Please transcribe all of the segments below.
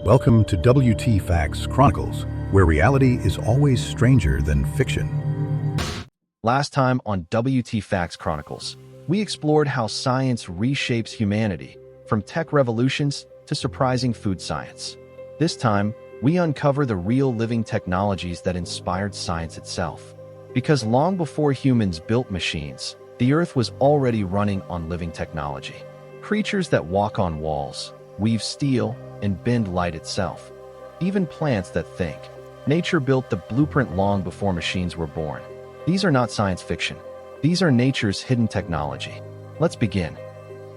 Welcome to WTFacts Chronicles, where reality is always stranger than fiction. Last time on WTFacts Chronicles, we explored how science reshapes humanity, from tech revolutions to surprising food science. This time, we uncover the real living technologies that inspired science itself. Because long before humans built machines, the Earth was already running on living technology. Creatures that walk on walls, weave steel, and bend light itself. Even plants that think. Nature built the blueprint long before machines were born. These are not science fiction. These are nature's hidden technology. Let's begin.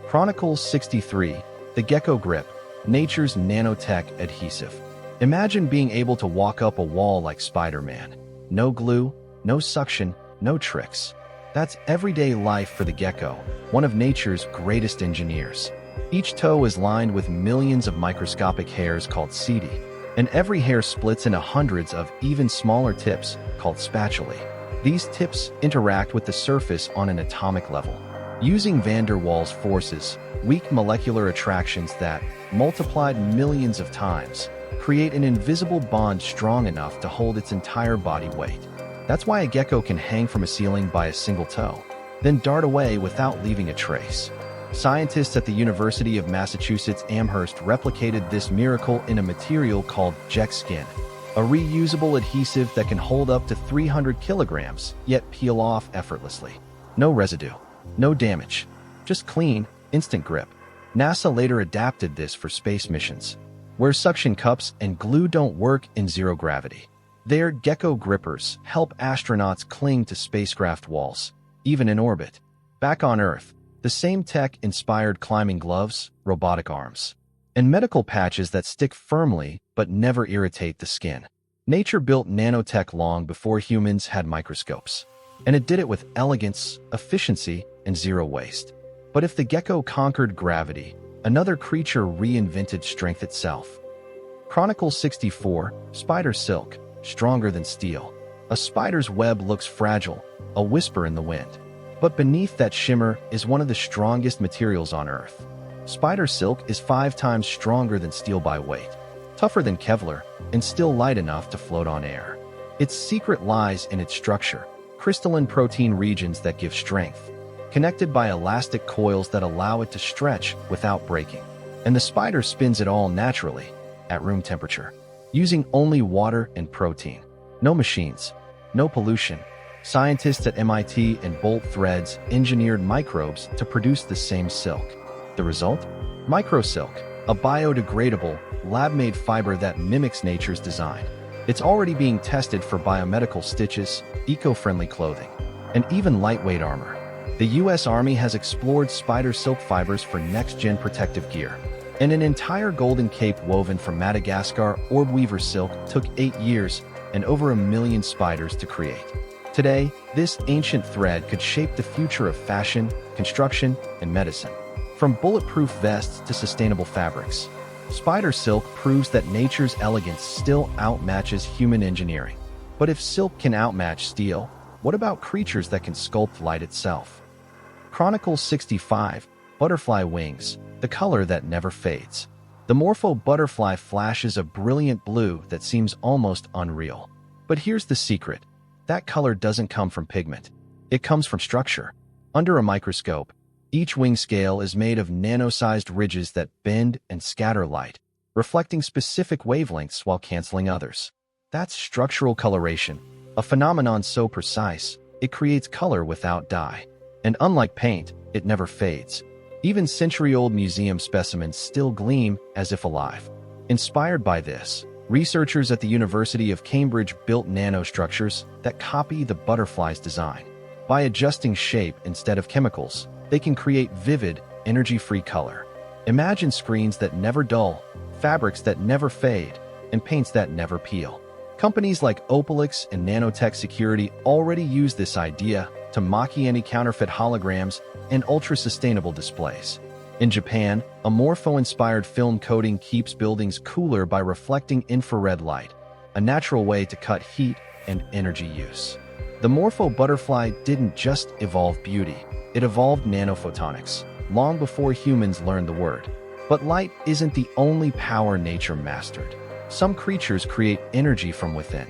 Chronicle 63, the Gecko Grip, nature's nanotech adhesive. Imagine being able to walk up a wall like Spider-Man. No glue, no suction, no tricks. That's everyday life for the gecko, one of nature's greatest engineers. Each toe is lined with millions of microscopic hairs called setae, and every hair splits into hundreds of even smaller tips called spatulae. These tips interact with the surface on an atomic level. Using van der Waals forces, weak molecular attractions that, multiplied millions of times, create an invisible bond strong enough to hold its entire body weight. That's why a gecko can hang from a ceiling by a single toe, then dart away without leaving a trace. Scientists at the University of Massachusetts Amherst replicated this miracle in a material called Gecko skin, a reusable adhesive that can hold up to 300 kilograms, yet peel off effortlessly. No residue, no damage, just clean, instant grip. NASA later adapted this for space missions, where suction cups and glue don't work in zero gravity. Their gecko grippers help astronauts cling to spacecraft walls, even in orbit. Back on Earth, the same tech inspired climbing gloves, robotic arms, and medical patches that stick firmly but never irritate the skin. Nature built nanotech long before humans had microscopes, and it did it with elegance, efficiency, and zero waste. But if the gecko conquered gravity, another creature reinvented strength itself. Chronicle 64, spider silk, stronger than steel. A spider's web looks fragile, a whisper in the wind. But beneath that shimmer is one of the strongest materials on Earth. Spider silk is 5 times stronger than steel by weight, tougher than Kevlar, and still light enough to float on air. Its secret lies in its structure, crystalline protein regions that give strength, connected by elastic coils that allow it to stretch without breaking. And the spider spins it all naturally, at room temperature, using only water and protein. No machines, no pollution. Scientists at MIT and Bolt Threads engineered microbes to produce the same silk. The result? Microsilk, a biodegradable, lab-made fiber that mimics nature's design. It's already being tested for biomedical stitches, eco-friendly clothing, and even lightweight armor. The U.S. Army has explored spider silk fibers for next-gen protective gear. And an entire golden cape woven from Madagascar orb weaver silk took 8 years and over 1 million spiders to create. Today, this ancient thread could shape the future of fashion, construction, and medicine. From bulletproof vests to sustainable fabrics, spider silk proves that nature's elegance still outmatches human engineering. But if silk can outmatch steel, what about creatures that can sculpt light itself? Chronicle 65, butterfly wings, the color that never fades. The morpho butterfly flashes a brilliant blue that seems almost unreal. But here's the secret. That color doesn't come from pigment. It comes from structure. Under a microscope, each wing scale is made of nano-sized ridges that bend and scatter light, reflecting specific wavelengths while canceling others. That's structural coloration, a phenomenon so precise, it creates color without dye. And unlike paint, it never fades. Even century-old museum specimens still gleam as if alive. Inspired by this, researchers at the University of Cambridge built nanostructures that copy the butterfly's design. By adjusting shape instead of chemicals, they can create vivid, energy-free color. Imagine screens that never dull, fabrics that never fade, and paints that never peel. Companies like Opalix and Nanotech Security already use this idea to mock anti-counterfeit holograms and ultra-sustainable displays. In Japan, a morpho-inspired film coating keeps buildings cooler by reflecting infrared light, a natural way to cut heat and energy use. The morpho butterfly didn't just evolve beauty, it evolved nanophotonics, long before humans learned the word. But light isn't the only power nature mastered. Some creatures create energy from within.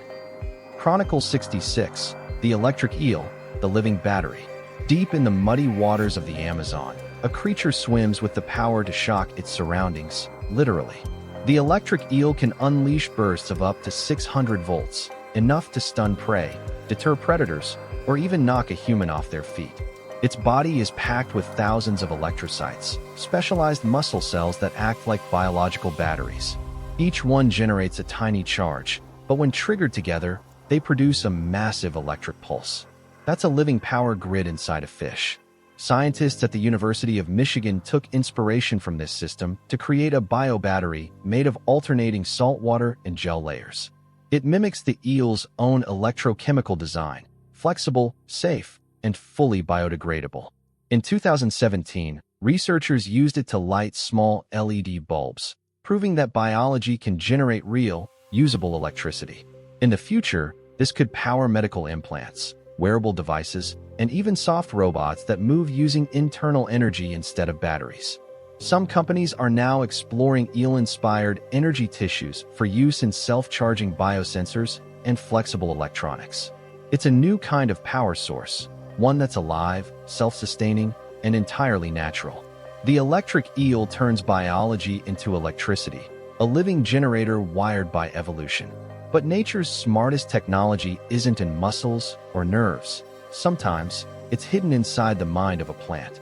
Chronicle 66, the electric eel, the living battery. Deep in the muddy waters of the Amazon, a creature swims with the power to shock its surroundings, literally. The electric eel can unleash bursts of up to 600 volts, enough to stun prey, deter predators, or even knock a human off their feet. Its body is packed with thousands of electrocytes, specialized muscle cells that act like biological batteries. Each one generates a tiny charge, but when triggered together, they produce a massive electric pulse. That's a living power grid inside a fish. Scientists at the University of Michigan took inspiration from this system to create a biobattery made of alternating saltwater and gel layers. It mimics the eel's own electrochemical design, flexible, safe, and fully biodegradable. In 2017, researchers used it to light small LED bulbs, proving that biology can generate real, usable electricity. In the future, this could power medical implants, wearable devices, and even soft robots that move using internal energy instead of batteries. Some companies are now exploring eel-inspired energy tissues for use in self-charging biosensors and flexible electronics. It's a new kind of power source, one that's alive, self-sustaining, and entirely natural. The electric eel turns biology into electricity, a living generator wired by evolution. But nature's smartest technology isn't in muscles or nerves. Sometimes, it's hidden inside the mind of a plant.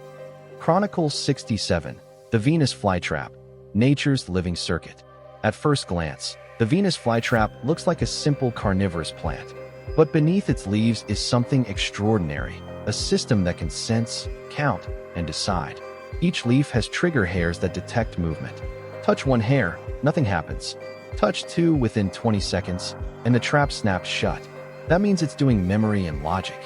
Chronicle 67, the Venus flytrap, nature's living circuit. At first glance, the Venus flytrap looks like a simple carnivorous plant. But beneath its leaves is something extraordinary, a system that can sense, count, and decide. Each leaf has trigger hairs that detect movement. Touch one hair, nothing happens. Touch two within 20 seconds, and the trap snaps shut. That means it's doing memory and logic,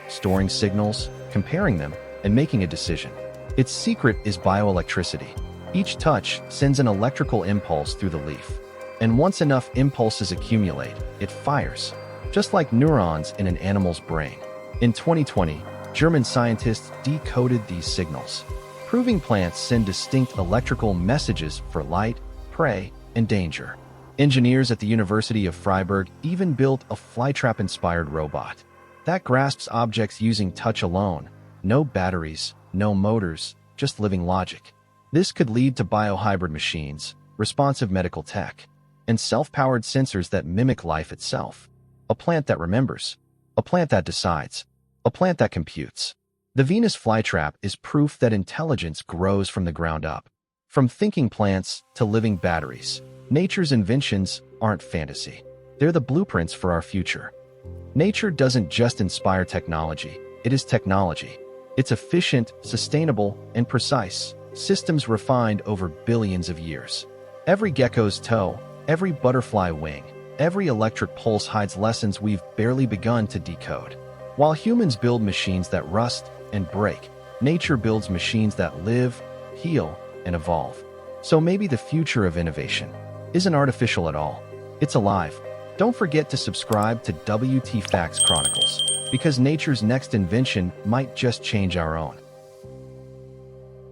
storing signals, comparing them, and making a decision. Its secret is bioelectricity. Each touch sends an electrical impulse through the leaf. And once enough impulses accumulate, it fires, just like neurons in an animal's brain. In 2020, German scientists decoded these signals, proving plants send distinct electrical messages for light, prey, and danger. Engineers at the University of Freiburg even built a flytrap-inspired robot that grasps objects using touch alone. No batteries, no motors, just living logic. This could lead to biohybrid machines, responsive medical tech, and self-powered sensors that mimic life itself. A plant that remembers, a plant that decides, a plant that computes. The Venus flytrap is proof that intelligence grows from the ground up. From thinking plants to living batteries, nature's inventions aren't fantasy. They're the blueprints for our future. Nature doesn't just inspire technology, it is technology. It's efficient, sustainable, and precise, systems refined over billions of years. Every gecko's toe, every butterfly wing, every electric pulse hides lessons we've barely begun to decode. While humans build machines that rust and break, nature builds machines that live, heal, and evolve. So maybe the future of innovation isn't artificial at all. It's alive. Don't forget to subscribe to WTFacts Chronicles, because nature's next invention might just change our own.